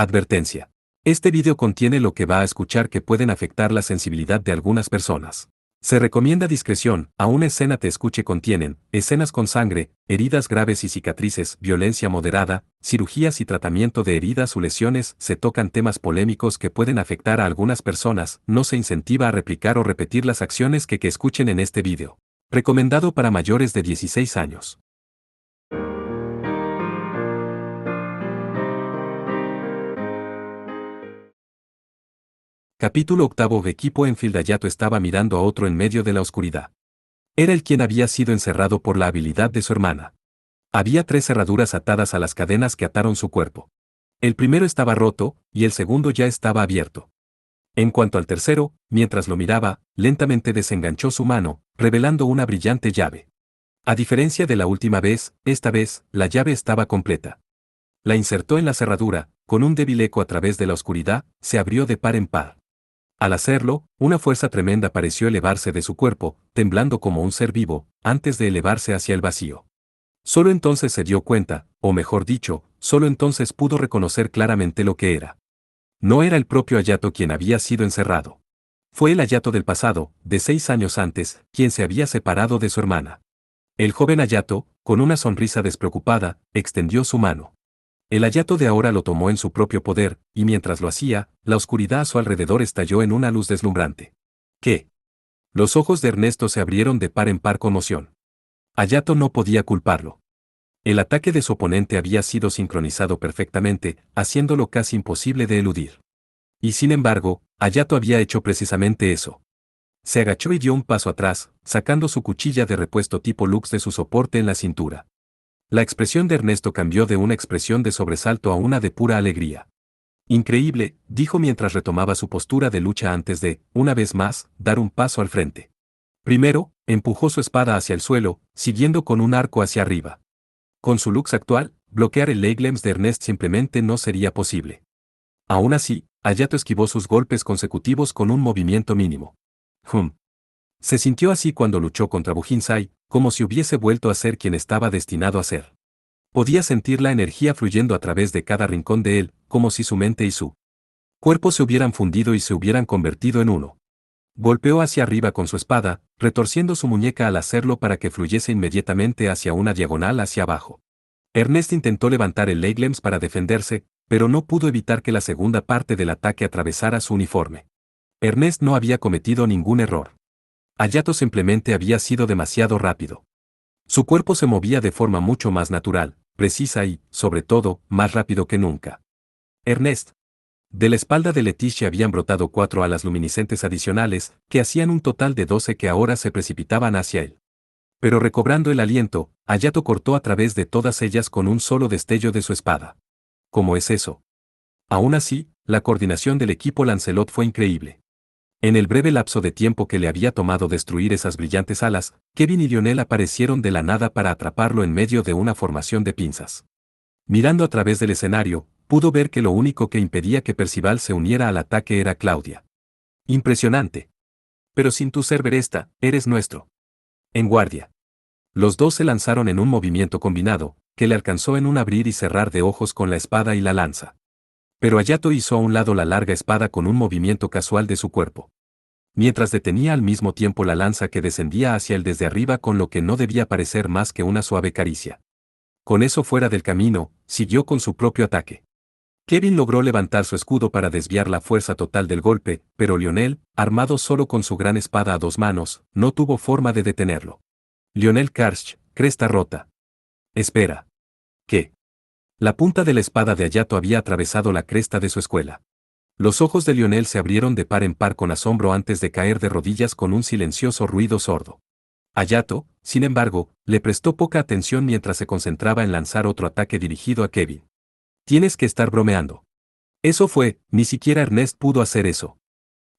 Advertencia. Este video contiene lo que va a escuchar que pueden afectar la sensibilidad de algunas personas. Se recomienda discreción, aún escena te escuche contienen, escenas con sangre, heridas graves y cicatrices, violencia moderada, cirugías y tratamiento de heridas o lesiones, se tocan temas polémicos que pueden afectar a algunas personas, no se incentiva a replicar o repetir las acciones que escuchen en este video. Recomendado para mayores de 16 años. Capítulo 8. Equipo Enfield. Hayato estaba mirando a otro en medio de la oscuridad. Era el quien había sido encerrado por la habilidad de su hermana. Había 3 cerraduras atadas a las cadenas que ataron su cuerpo. El primero estaba roto, y el segundo ya estaba abierto. En cuanto al tercero, mientras lo miraba, lentamente desenganchó su mano, revelando una brillante llave. A diferencia de la última vez, esta vez, la llave estaba completa. La insertó en la cerradura, con un débil eco a través de la oscuridad, se abrió de par en par. Al hacerlo, una fuerza tremenda pareció elevarse de su cuerpo, temblando como un ser vivo, antes de elevarse hacia el vacío. Solo entonces se dio cuenta, o mejor dicho, solo entonces pudo reconocer claramente lo que era. No era el propio Hayato quien había sido encerrado. Fue el Hayato del pasado, de 6 años antes, quien se había separado de su hermana. El joven Hayato, con una sonrisa despreocupada, extendió su mano. El Hayato de ahora lo tomó en su propio poder, y mientras lo hacía, la oscuridad a su alrededor estalló en una luz deslumbrante. ¿Qué? Los ojos de Ernesto se abrieron de par en par con emoción. Hayato no podía culparlo. El ataque de su oponente había sido sincronizado perfectamente, haciéndolo casi imposible de eludir. Y sin embargo, Hayato había hecho precisamente eso. Se agachó y dio un paso atrás, sacando su cuchilla de repuesto tipo Lux de su soporte en la cintura. La expresión de Ernesto cambió de una expresión de sobresalto a una de pura alegría. Increíble, dijo mientras retomaba su postura de lucha antes de, una vez más, dar un paso al frente. Primero, empujó su espada hacia el suelo, siguiendo con un arco hacia arriba. Con su lux actual, bloquear el Leglems de Ernest simplemente no sería posible. Aún así, Hayato esquivó sus golpes consecutivos con un movimiento mínimo. Se sintió así cuando luchó contra Bujinsai, como si hubiese vuelto a ser quien estaba destinado a ser. Podía sentir la energía fluyendo a través de cada rincón de él, como si su mente y su cuerpo se hubieran fundido y se hubieran convertido en uno. Golpeó hacia arriba con su espada, retorciendo su muñeca al hacerlo para que fluyese inmediatamente hacia una diagonal hacia abajo. Ernest intentó levantar el Leglems para defenderse, pero no pudo evitar que la segunda parte del ataque atravesara su uniforme. Ernest no había cometido ningún error. Hayato simplemente había sido demasiado rápido. Su cuerpo se movía de forma mucho más natural, precisa y, sobre todo, más rápido que nunca. Ernest. De la espalda de Leticia habían brotado 4 alas luminiscentes adicionales, que hacían un total de 12 que ahora se precipitaban hacia él. Pero recobrando el aliento, Hayato cortó a través de todas ellas con un solo destello de su espada. ¿Cómo es eso? Aún así, la coordinación del equipo Lancelot fue increíble. En el breve lapso de tiempo que le había tomado destruir esas brillantes alas, Kevin y Lionel aparecieron de la nada para atraparlo en medio de una formación de pinzas. Mirando a través del escenario, pudo ver que lo único que impedía que Percival se uniera al ataque era Claudia. Impresionante. Pero sin tú ser Beresta, eres nuestro. En guardia. Los dos se lanzaron en un movimiento combinado, que le alcanzó en un abrir y cerrar de ojos con la espada y la lanza. Pero Hayato hizo a un lado la larga espada con un movimiento casual de su cuerpo. Mientras detenía al mismo tiempo la lanza que descendía hacia él desde arriba con lo que no debía parecer más que una suave caricia. Con eso fuera del camino, siguió con su propio ataque. Kevin logró levantar su escudo para desviar la fuerza total del golpe, pero Lionel, armado solo con su gran espada a 2 manos, no tuvo forma de detenerlo. Lionel Karsh, cresta rota. Espera. ¿Qué? La punta de la espada de Hayato había atravesado la cresta de su escuela. Los ojos de Lionel se abrieron de par en par con asombro antes de caer de rodillas con un silencioso ruido sordo. Hayato, sin embargo, le prestó poca atención mientras se concentraba en lanzar otro ataque dirigido a Kevin. Tienes que estar bromeando. Eso fue, ni siquiera Ernest pudo hacer eso.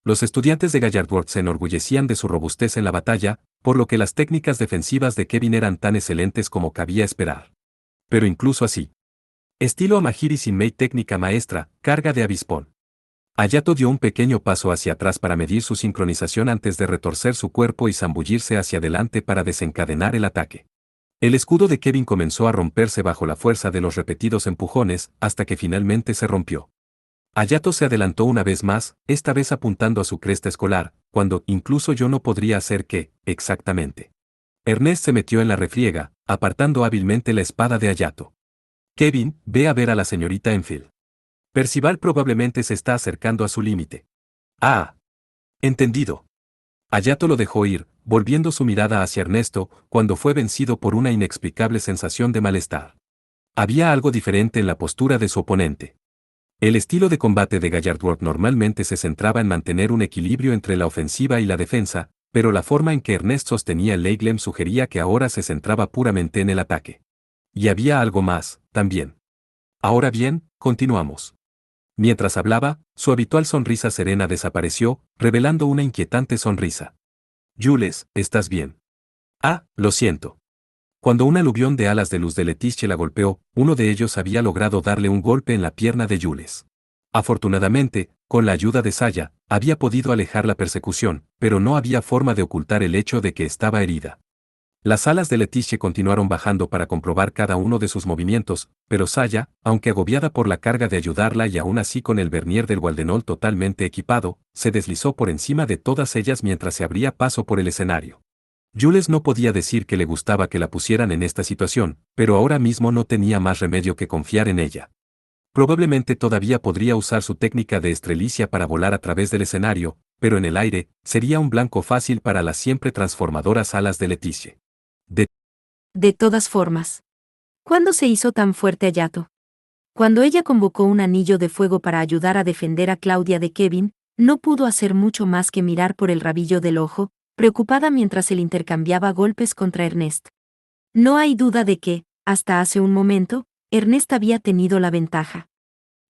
Los estudiantes de Gallardworth se enorgullecían de su robustez en la batalla, por lo que las técnicas defensivas de Kevin eran tan excelentes como cabía esperar. Pero incluso así. Estilo Amahiri sin Mei técnica maestra, carga de avispón. Hayato dio un pequeño paso hacia atrás para medir su sincronización antes de retorcer su cuerpo y zambullirse hacia adelante para desencadenar el ataque. El escudo de Kevin comenzó a romperse bajo la fuerza de los repetidos empujones, hasta que finalmente se rompió. Hayato se adelantó una vez más, esta vez apuntando a su cresta escolar, cuando incluso yo no podría hacer qué, exactamente. Ernest se metió en la refriega, apartando hábilmente la espada de Hayato. Kevin, ve a ver a la señorita Enfield. Percival probablemente se está acercando a su límite. Ah. Entendido. Hayato lo dejó ir, volviendo su mirada hacia Ernesto, cuando fue vencido por una inexplicable sensación de malestar. Había algo diferente en la postura de su oponente. El estilo de combate de Gallardworth normalmente se centraba en mantener un equilibrio entre la ofensiva y la defensa, pero la forma en que Ernest sostenía el Leiglem sugería que ahora se centraba puramente en el ataque. Y había algo más, también. Ahora bien, continuamos. Mientras hablaba, su habitual sonrisa serena desapareció, revelando una inquietante sonrisa. Jules, ¿estás bien? Ah, lo siento. Cuando un aluvión de alas de luz de Leticia la golpeó, uno de ellos había logrado darle un golpe en la pierna de Jules. Afortunadamente, con la ayuda de Saya, había podido alejar la persecución, pero no había forma de ocultar el hecho de que estaba herida. Las alas de Leticia continuaron bajando para comprobar cada uno de sus movimientos, pero Saya, aunque agobiada por la carga de ayudarla y aún así con el vernier del Waldenol totalmente equipado, se deslizó por encima de todas ellas mientras se abría paso por el escenario. Jules no podía decir que le gustaba que la pusieran en esta situación, pero ahora mismo no tenía más remedio que confiar en ella. Probablemente todavía podría usar su técnica de estrelicia para volar a través del escenario, pero en el aire, sería un blanco fácil para las siempre transformadoras alas de Leticia. De todas formas, ¿cuándo se hizo tan fuerte Hayato? Cuando ella convocó un anillo de fuego para ayudar a defender a Claudia de Kevin, no pudo hacer mucho más que mirar por el rabillo del ojo, preocupada mientras él intercambiaba golpes contra Ernest. No hay duda de que, hasta hace un momento, Ernest había tenido la ventaja.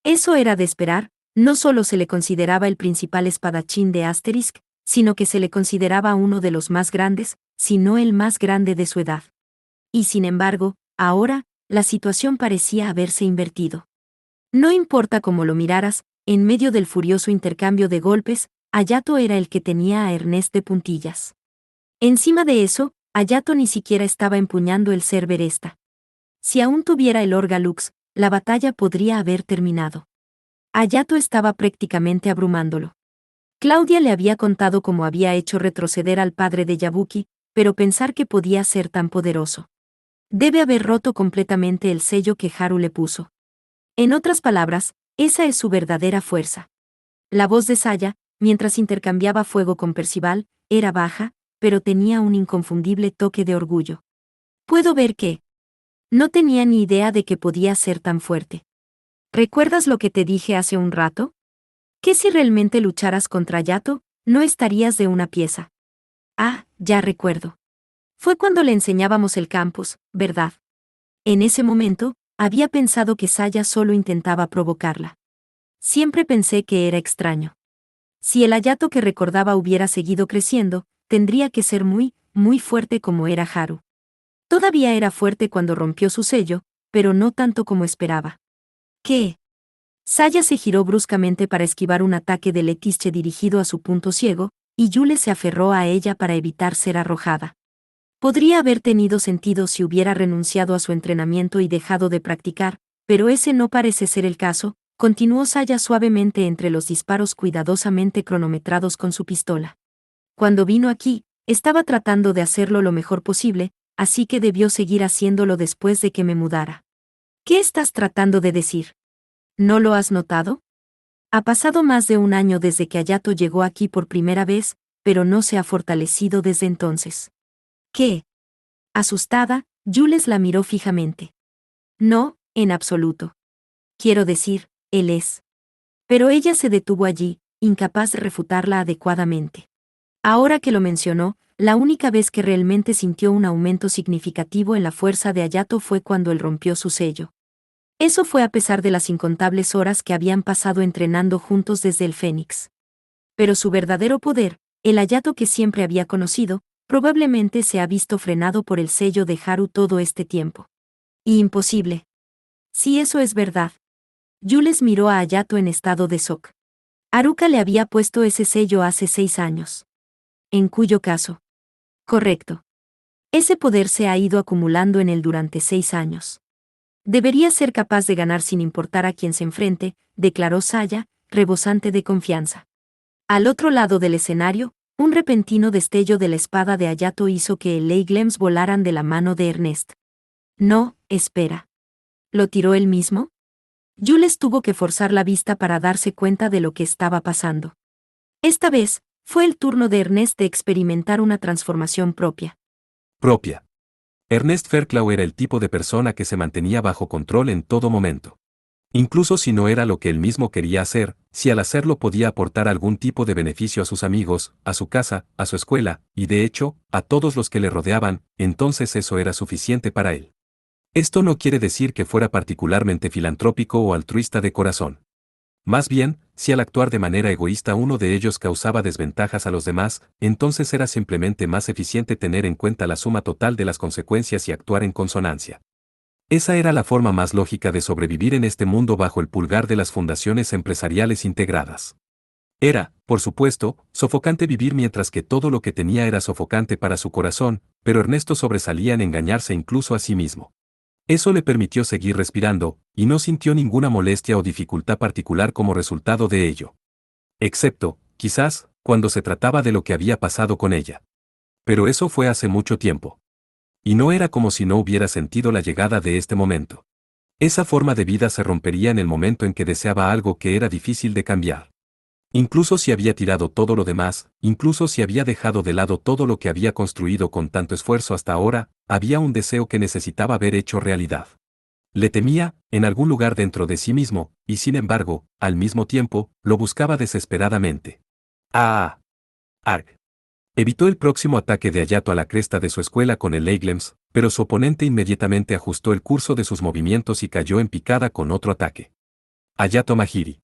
Eso era de esperar, no solo se le consideraba el principal espadachín de Asterisk, sino que se le consideraba uno de los más grandes, si no el más grande de su edad. Y sin embargo, ahora, la situación parecía haberse invertido. No importa cómo lo miraras, en medio del furioso intercambio de golpes, Hayato era el que tenía a Ernest de puntillas. Encima de eso, Hayato ni siquiera estaba empuñando el Cerberesta. Si aún tuviera el Orgalux, la batalla podría haber terminado. Hayato estaba prácticamente abrumándolo. Claudia le había contado cómo había hecho retroceder al padre de Yabuki, pero pensar que podía ser tan poderoso. Debe haber roto completamente el sello que Haru le puso. En otras palabras, esa es su verdadera fuerza. La voz de Saya, mientras intercambiaba fuego con Percival, era baja, pero tenía un inconfundible toque de orgullo. Puedo ver que... No tenía ni idea de que podía ser tan fuerte. ¿Recuerdas lo que te dije hace un rato? ¿Que si realmente lucharas contra Hayato, no estarías de una pieza? Ah, ya recuerdo. Fue cuando le enseñábamos el campus, ¿verdad? En ese momento, había pensado que Saya solo intentaba provocarla. Siempre pensé que era extraño. Si el Hayato que recordaba hubiera seguido creciendo, tendría que ser muy, muy fuerte como era Haru. Todavía era fuerte cuando rompió su sello, pero no tanto como esperaba. ¿Qué? Saya se giró bruscamente para esquivar un ataque de Leticia dirigido a su punto ciego, y Yule se aferró a ella para evitar ser arrojada. Podría haber tenido sentido si hubiera renunciado a su entrenamiento y dejado de practicar, pero ese no parece ser el caso, continuó Saya suavemente entre los disparos cuidadosamente cronometrados con su pistola. Cuando vino aquí, estaba tratando de hacerlo lo mejor posible, así que debió seguir haciéndolo después de que me mudara. ¿Qué estás tratando de decir? ¿No lo has notado? Ha pasado más de un año desde que Hayato llegó aquí por primera vez, pero no se ha fortalecido desde entonces. ¿Qué? Asustada, Jules la miró fijamente. No, en absoluto. Quiero decir, él es. Pero ella se detuvo allí, incapaz de refutarla adecuadamente. Ahora que lo mencionó, la única vez que realmente sintió un aumento significativo en la fuerza de Hayato fue cuando él rompió su sello. Eso fue a pesar de las incontables horas que habían pasado entrenando juntos desde el Fénix. Pero su verdadero poder, el Hayato que siempre había conocido, probablemente se ha visto frenado por el sello de Haru todo este tiempo. Y imposible. Si eso es verdad. Jules miró a Hayato en estado de shock. Haruka le había puesto ese sello hace 6 años. En cuyo caso. Correcto. Ese poder se ha ido acumulando en él durante 6 años. Debería ser capaz de ganar sin importar a quién se enfrente, declaró Saya, rebosante de confianza. Al otro lado del escenario, un repentino destello de la espada de Hayato hizo que el Leiglems volaran de la mano de Ernest. No, espera. ¿Lo tiró él mismo? Jules tuvo que forzar la vista para darse cuenta de lo que estaba pasando. Esta vez, fue el turno de Ernest de experimentar una transformación propia. Propia. Ernest Fairclough era el tipo de persona que se mantenía bajo control en todo momento. Incluso si no era lo que él mismo quería hacer, si al hacerlo podía aportar algún tipo de beneficio a sus amigos, a su casa, a su escuela, y de hecho, a todos los que le rodeaban, entonces eso era suficiente para él. Esto no quiere decir que fuera particularmente filantrópico o altruista de corazón. Más bien, si al actuar de manera egoísta uno de ellos causaba desventajas a los demás, entonces era simplemente más eficiente tener en cuenta la suma total de las consecuencias y actuar en consonancia. Esa era la forma más lógica de sobrevivir en este mundo bajo el pulgar de las fundaciones empresariales integradas. Era, por supuesto, sofocante vivir mientras que todo lo que tenía era sofocante para su corazón, pero Ernesto sobresalía en engañarse incluso a sí mismo. Eso le permitió seguir respirando, y no sintió ninguna molestia o dificultad particular como resultado de ello. Excepto, quizás, cuando se trataba de lo que había pasado con ella. Pero eso fue hace mucho tiempo. Y no era como si no hubiera sentido la llegada de este momento. Esa forma de vida se rompería en el momento en que deseaba algo que era difícil de cambiar. Incluso si había tirado todo lo demás, incluso si había dejado de lado todo lo que había construido con tanto esfuerzo hasta ahora, había un deseo que necesitaba ver hecho realidad. Le temía, en algún lugar dentro de sí mismo, y sin embargo, al mismo tiempo, lo buscaba desesperadamente. ¡Ah! ¡Arg! Evitó el próximo ataque de Hayato a la cresta de su escuela con el Leiglems, pero su oponente inmediatamente ajustó el curso de sus movimientos y cayó en picada con otro ataque. Hayato Mahiri.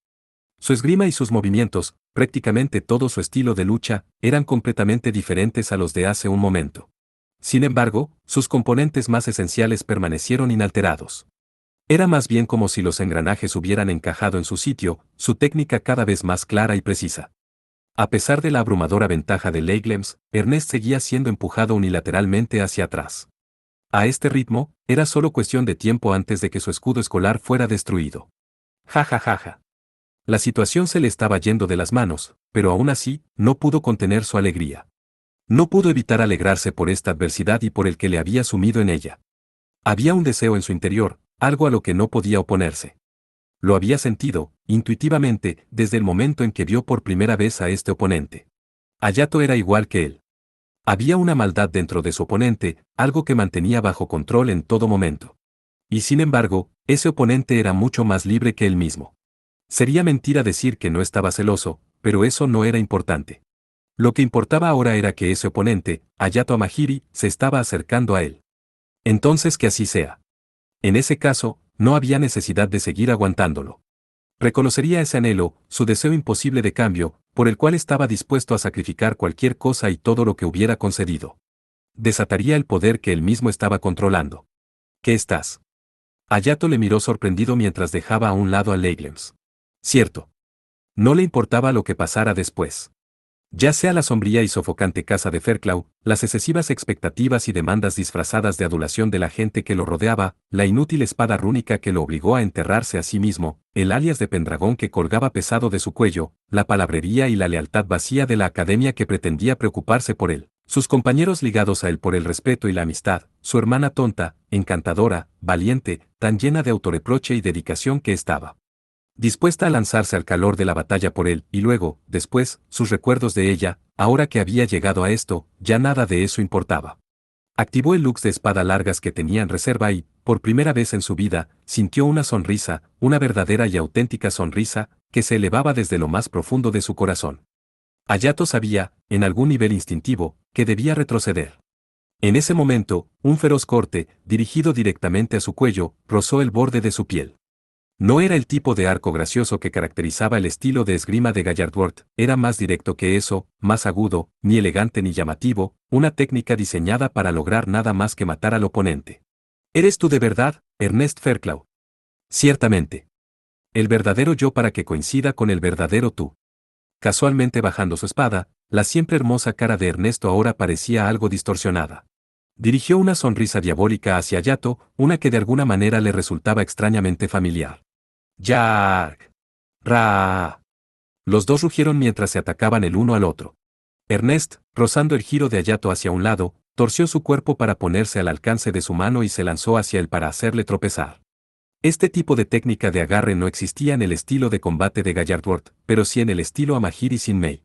Su esgrima y sus movimientos, prácticamente todo su estilo de lucha, eran completamente diferentes a los de hace un momento. Sin embargo, sus componentes más esenciales permanecieron inalterados. Era más bien como si los engranajes hubieran encajado en su sitio, su técnica cada vez más clara y precisa. A pesar de la abrumadora ventaja de Leiglems, Ernest seguía siendo empujado unilateralmente hacia atrás. A este ritmo, era solo cuestión de tiempo antes de que su escudo escolar fuera destruido. Ja ja ja ja. La situación se le estaba yendo de las manos, pero aún así, no pudo contener su alegría. No pudo evitar alegrarse por esta adversidad y por el que le había sumido en ella. Había un deseo en su interior, algo a lo que no podía oponerse. Lo había sentido, intuitivamente, desde el momento en que vio por primera vez a este oponente. Hayato era igual que él. Había una maldad dentro de su oponente, algo que mantenía bajo control en todo momento. Y sin embargo, ese oponente era mucho más libre que él mismo. Sería mentira decir que no estaba celoso, pero eso no era importante. Lo que importaba ahora era que ese oponente, Hayato Amahiri, se estaba acercando a él. Entonces que así sea. En ese caso, no había necesidad de seguir aguantándolo. Reconocería ese anhelo, su deseo imposible de cambio, por el cual estaba dispuesto a sacrificar cualquier cosa y todo lo que hubiera concedido. Desataría el poder que él mismo estaba controlando. ¿Qué estás? Hayato le miró sorprendido mientras dejaba a un lado a Leiglems. Cierto. No le importaba lo que pasara después. Ya sea la sombría y sofocante casa de Fairclough, las excesivas expectativas y demandas disfrazadas de adulación de la gente que lo rodeaba, la inútil espada rúnica que lo obligó a enterrarse a sí mismo, el alias de Pendragón que colgaba pesado de su cuello, la palabrería y la lealtad vacía de la academia que pretendía preocuparse por él, sus compañeros ligados a él por el respeto y la amistad, su hermana tonta, encantadora, valiente, tan llena de autorreproche y dedicación que estaba dispuesta a lanzarse al calor de la batalla por él, y luego, después, sus recuerdos de ella, ahora que había llegado a esto, ya nada de eso importaba. Activó el lux de espada largas que tenía en reserva y, por primera vez en su vida, sintió una sonrisa, una verdadera y auténtica sonrisa, que se elevaba desde lo más profundo de su corazón. Hayato sabía, en algún nivel instintivo, que debía retroceder. En ese momento, un feroz corte, dirigido directamente a su cuello, rozó el borde de su piel. No era el tipo de arco gracioso que caracterizaba el estilo de esgrima de Gallardworth, era más directo que eso, más agudo, ni elegante ni llamativo, una técnica diseñada para lograr nada más que matar al oponente. ¿Eres tú de verdad, Ernest Fairclough? Ciertamente. El verdadero yo para que coincida con el verdadero tú. Casualmente bajando su espada, la siempre hermosa cara de Ernesto ahora parecía algo distorsionada. Dirigió una sonrisa diabólica hacia Hayato, una que de alguna manera le resultaba extrañamente familiar. ¡Yarg! ¡Ra! Los dos rugieron mientras se atacaban el uno al otro. Ernest, rozando el giro de Hayato hacia un lado, torció su cuerpo para ponerse al alcance de su mano y se lanzó hacia él para hacerle tropezar. Este tipo de técnica de agarre no existía en el estilo de combate de Gallardworth, pero sí en el estilo Amahiri Shinmei.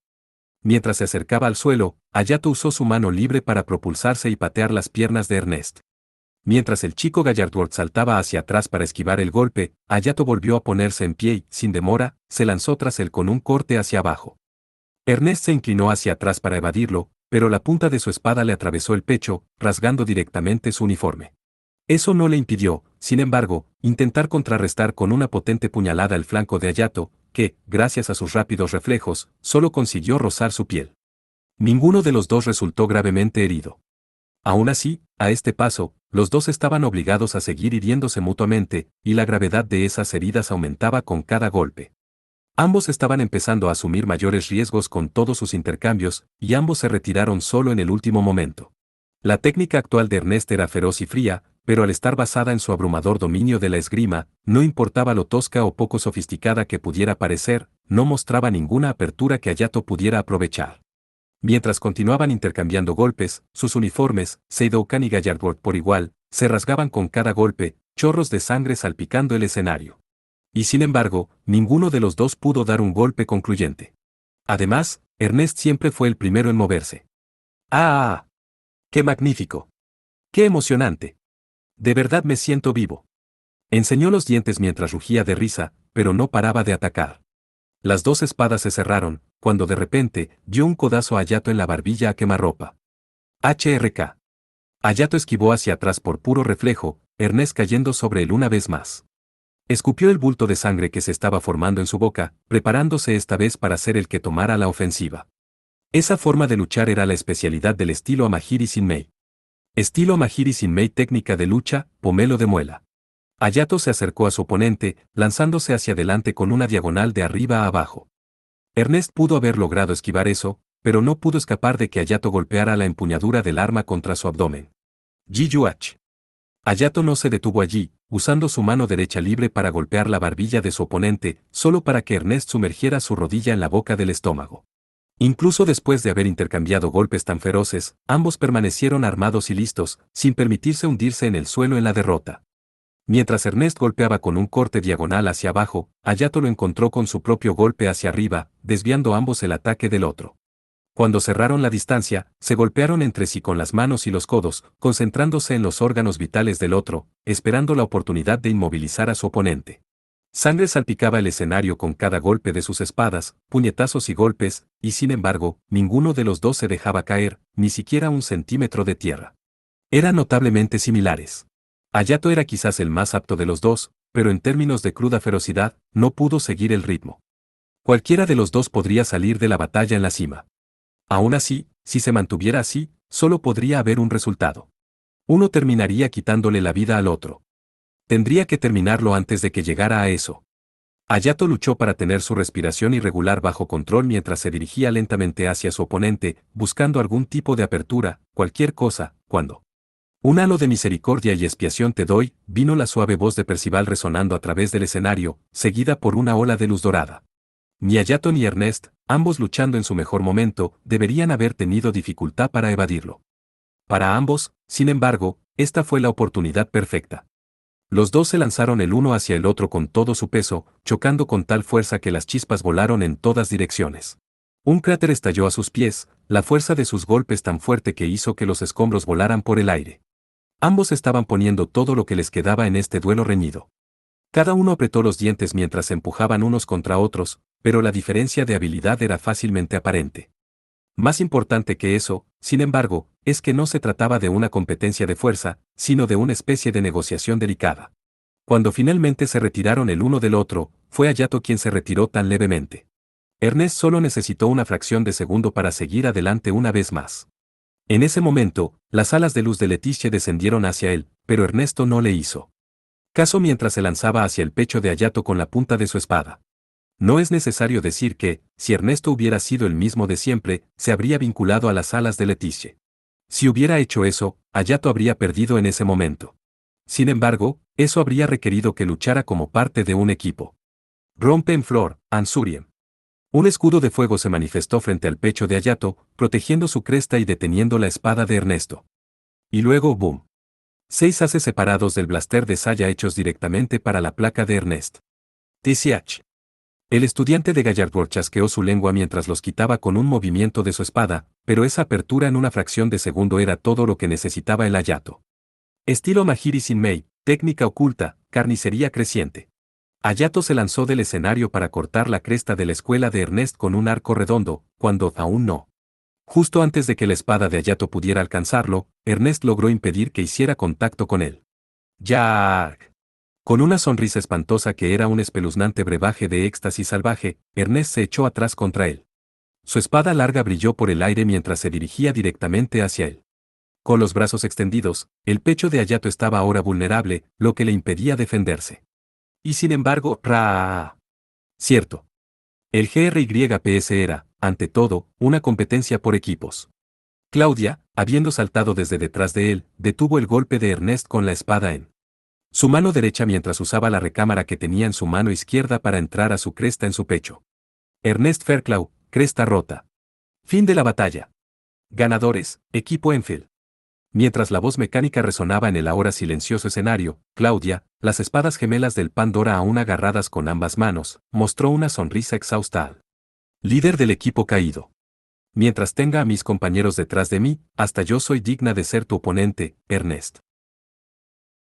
Mientras se acercaba al suelo, Hayato usó su mano libre para propulsarse y patear las piernas de Ernest. Mientras el chico Gallardworth saltaba hacia atrás para esquivar el golpe, Hayato volvió a ponerse en pie y, sin demora, se lanzó tras él con un corte hacia abajo. Ernest se inclinó hacia atrás para evadirlo, pero la punta de su espada le atravesó el pecho, rasgando directamente su uniforme. Eso no le impidió, sin embargo, intentar contrarrestar con una potente puñalada el flanco de Hayato, que, gracias a sus rápidos reflejos, solo consiguió rozar su piel. Ninguno de los dos resultó gravemente herido. Aún así, a este paso, los dos estaban obligados a seguir hiriéndose mutuamente, y la gravedad de esas heridas aumentaba con cada golpe. Ambos estaban empezando a asumir mayores riesgos con todos sus intercambios, y ambos se retiraron solo en el último momento. La técnica actual de Ernest era feroz y fría, pero al estar basada en su abrumador dominio de la esgrima, no importaba lo tosca o poco sofisticada que pudiera parecer, no mostraba ninguna apertura que Hayato pudiera aprovechar. Mientras continuaban intercambiando golpes, sus uniformes, Seidoukan y Gallardworth por igual, se rasgaban con cada golpe, chorros de sangre salpicando el escenario. Y sin embargo, ninguno de los dos pudo dar un golpe concluyente. Además, Ernest siempre fue el primero en moverse. ¡Ah! ¡Qué magnífico! ¡Qué emocionante! De verdad me siento vivo. Enseñó los dientes mientras rugía de risa, pero no paraba de atacar. Las dos espadas se cerraron, cuando de repente, dio un codazo a Hayato en la barbilla a quemarropa. HRK. Hayato esquivó hacia atrás por puro reflejo, Ernest cayendo sobre él una vez más. Escupió el bulto de sangre que se estaba formando en su boca, preparándose esta vez para ser el que tomara la ofensiva. Esa forma de luchar era la especialidad del estilo Amahiri Shinmei. Estilo Amahiri Shinmei, técnica de lucha, pomelo de muela. Hayato se acercó a su oponente, lanzándose hacia adelante con una diagonal de arriba a abajo. Ernest pudo haber logrado esquivar eso, pero no pudo escapar de que Hayato golpeara la empuñadura del arma contra su abdomen. Jiyuach. Hayato no se detuvo allí, usando su mano derecha libre para golpear la barbilla de su oponente, solo para que Ernest sumergiera su rodilla en la boca del estómago. Incluso después de haber intercambiado golpes tan feroces, ambos permanecieron armados y listos, sin permitirse hundirse en el suelo en la derrota. Mientras Ernest golpeaba con un corte diagonal hacia abajo, Hayato lo encontró con su propio golpe hacia arriba, desviando ambos el ataque del otro. Cuando cerraron la distancia, se golpearon entre sí con las manos y los codos, concentrándose en los órganos vitales del otro, esperando la oportunidad de inmovilizar a su oponente. Sangre salpicaba el escenario con cada golpe de sus espadas, puñetazos y golpes, y sin embargo, ninguno de los dos se dejaba caer, ni siquiera un centímetro de tierra. Eran notablemente similares. Hayato era quizás el más apto de los dos, pero en términos de cruda ferocidad, no pudo seguir el ritmo. Cualquiera de los dos podría salir de la batalla en la cima. Aún así, si se mantuviera así, solo podría haber un resultado. Uno terminaría quitándole la vida al otro. Tendría que terminarlo antes de que llegara a eso. Hayato luchó para tener su respiración irregular bajo control mientras se dirigía lentamente hacia su oponente, buscando algún tipo de apertura, cualquier cosa, cuando. Un halo de misericordia y expiación te doy, vino la suave voz de Percival resonando a través del escenario, seguida por una ola de luz dorada. Ni Hayato ni Ernest, ambos luchando en su mejor momento, deberían haber tenido dificultad para evadirlo. Para ambos, sin embargo, esta fue la oportunidad perfecta. Los dos se lanzaron el uno hacia el otro con todo su peso, chocando con tal fuerza que las chispas volaron en todas direcciones. Un cráter estalló a sus pies, la fuerza de sus golpes tan fuerte que hizo que los escombros volaran por el aire. Ambos estaban poniendo todo lo que les quedaba en este duelo reñido. Cada uno apretó los dientes mientras se empujaban unos contra otros, pero la diferencia de habilidad era fácilmente aparente. Más importante que eso, sin embargo, es que no se trataba de una competencia de fuerza, sino de una especie de negociación delicada. Cuando finalmente se retiraron el uno del otro, fue Hayato quien se retiró tan levemente. Ernest solo necesitó una fracción de segundo para seguir adelante una vez más. En ese momento, las alas de luz de Leticia descendieron hacia él, pero Ernesto no le hizo caso mientras se lanzaba hacia el pecho de Hayato con la punta de su espada. No es necesario decir que, si Ernesto hubiera sido el mismo de siempre, se habría vinculado a las alas de Leticia. Si hubiera hecho eso, Hayato habría perdido en ese momento. Sin embargo, eso habría requerido que luchara como parte de un equipo. Rompe en flor, Ansuriem. Un escudo de fuego se manifestó frente al pecho de Hayato, protegiendo su cresta y deteniendo la espada de Ernesto. Y luego, ¡boom! 6 haces separados del blaster de Saya hechos directamente para la placa de Ernest. TCH. El estudiante de Gallardworth chasqueó su lengua mientras los quitaba con un movimiento de su espada, pero esa apertura en una fracción de segundo era todo lo que necesitaba el Hayato. Estilo Mahiri Sinmei, técnica oculta, carnicería creciente. Hayato se lanzó del escenario para cortar la cresta de la escuela de Ernest con un arco redondo, cuando aún no. Justo antes de que la espada de Hayato pudiera alcanzarlo, Ernest logró impedir que hiciera contacto con él. ¡Yarg! Con una sonrisa espantosa que era un espeluznante brebaje de éxtasis salvaje, Ernest se echó atrás contra él. Su espada larga brilló por el aire mientras se dirigía directamente hacia él. Con los brazos extendidos, el pecho de Hayato estaba ahora vulnerable, lo que le impedía defenderse. Y sin embargo, ¡ra! Cierto. El GRYPS era, ante todo, una competencia por equipos. Claudia, habiendo saltado desde detrás de él, detuvo el golpe de Ernest con la espada en su mano derecha mientras usaba la recámara que tenía en su mano izquierda para entrar a su cresta en su pecho. Ernest Fairclough, cresta rota. Fin de la batalla. Ganadores, equipo Enfield. Mientras la voz mecánica resonaba en el ahora silencioso escenario, Claudia, las espadas gemelas del Pandora aún agarradas con ambas manos, mostró una sonrisa exhausta al líder del equipo caído. Mientras tenga a mis compañeros detrás de mí, hasta yo soy digna de ser tu oponente, Ernest.